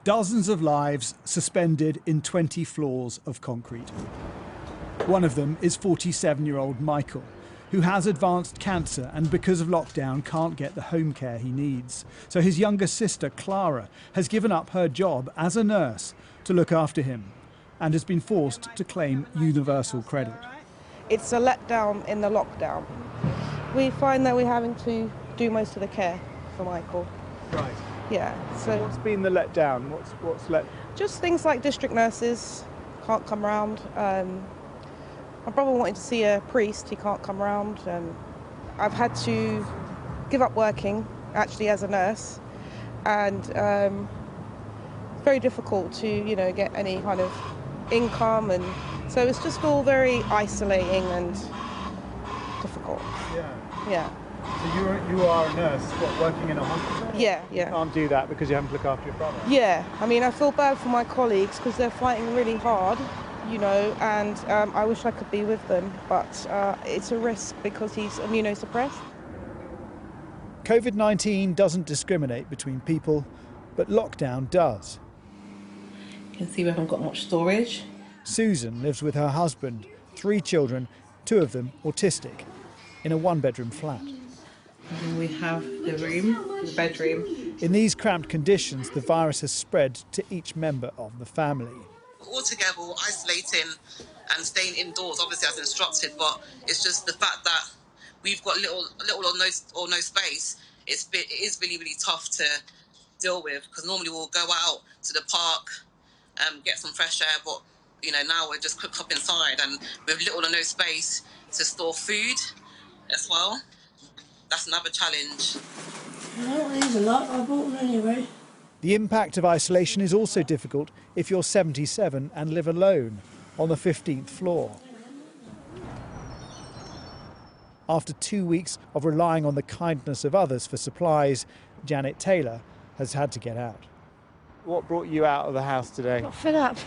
Dozens of lives suspended in 20 floors of concrete. One of them is 47-year-old Michael, who has advanced cancer and because of lockdown can't get the home care he needs. So his younger sister, Clara, has given up her job as a nurse to look after him and has been forced to claim universal credit. It's a letdown in the lockdown. We find that we're having to do most of the care for Michael. Right. Yeah. So what's been the letdown? What's let? Just things like district nurses can't come round. My brother wanted to see a priest, he can't come round. I've had to give up working, actually, as a nurse, and it's very difficult to, get any kind of income, and so it's just all very isolating and difficult. Yeah. So you are a nurse, working in a hospital? Yeah. You can't do that because you haven't to look after your brother? Yeah, I mean, I feel bad for my colleagues because they're fighting really hard, and I wish I could be with them, but it's a risk because he's immunosuppressed. COVID-19 doesn't discriminate between people, but lockdown does. You can see we haven't got much storage. Susan lives with her husband, 3 children, 2 of them autistic, in a 1-bedroom flat. And we have the bedroom. In these cramped conditions, the virus has spread to each member of the family. All together, isolating and staying indoors, obviously as instructed, but it's just the fact that we've got little or no space. It is really, really tough to deal with because normally we'll go out to the park, get some fresh air, but now we're just cooped up inside and with little or no space to store food as well. That's another challenge. I don't need a lot, I bought them anyway. The impact of isolation is also difficult if you're 77 and live alone on the 15th floor. After 2 weeks of relying on the kindness of others for supplies, Janet Taylor has had to get out. What brought you out of the house today? Got fed up.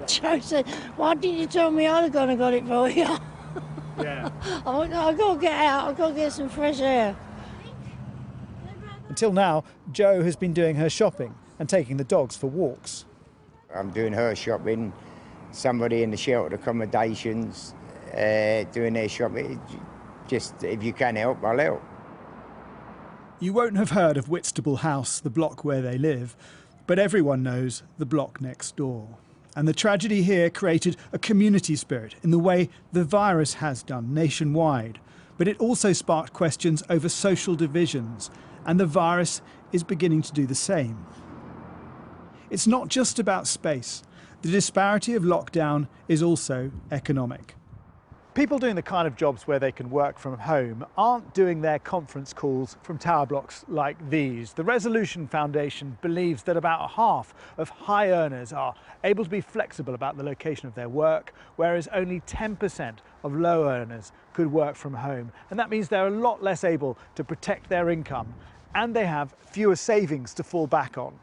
Joe said, why didn't you tell me I'd have gone and got it for you? Yeah. I went, no, I've got to get out, I've got to get some fresh air. Until now, Jo has been doing her shopping and taking the dogs for walks. I'm doing her shopping, somebody in the sheltered accommodations doing their shopping. Just, if you can help, I'll help. You won't have heard of Whitstable House, the block where they live, but everyone knows the block next door. And the tragedy here created a community spirit in the way the virus has done nationwide. But it also sparked questions over social divisions, and the virus is beginning to do the same. It's not just about space. The disparity of lockdown is also economic. People doing the kind of jobs where they can work from home aren't doing their conference calls from tower blocks like these. The Resolution Foundation believes that about half of high earners are able to be flexible about the location of their work, whereas only 10% of low earners could work from home. And that means they're a lot less able to protect their income, and they have fewer savings to fall back on.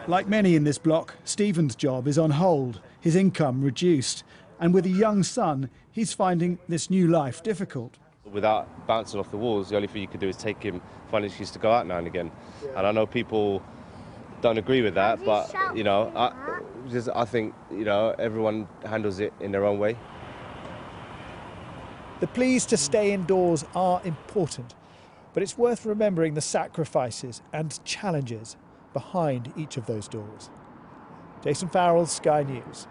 Like many in this block, Stephen's job is on hold, his income reduced. And with a young son, he's finding this new life difficult. Without bouncing off the walls, the only thing you could do is take him, find an excuse to go out now and again. Yeah. And I know people don't agree with that, but, I think, everyone handles it in their own way. The pleas to stay indoors are important, but it's worth remembering the sacrifices and challenges behind each of those doors. Jason Farrell, Sky News.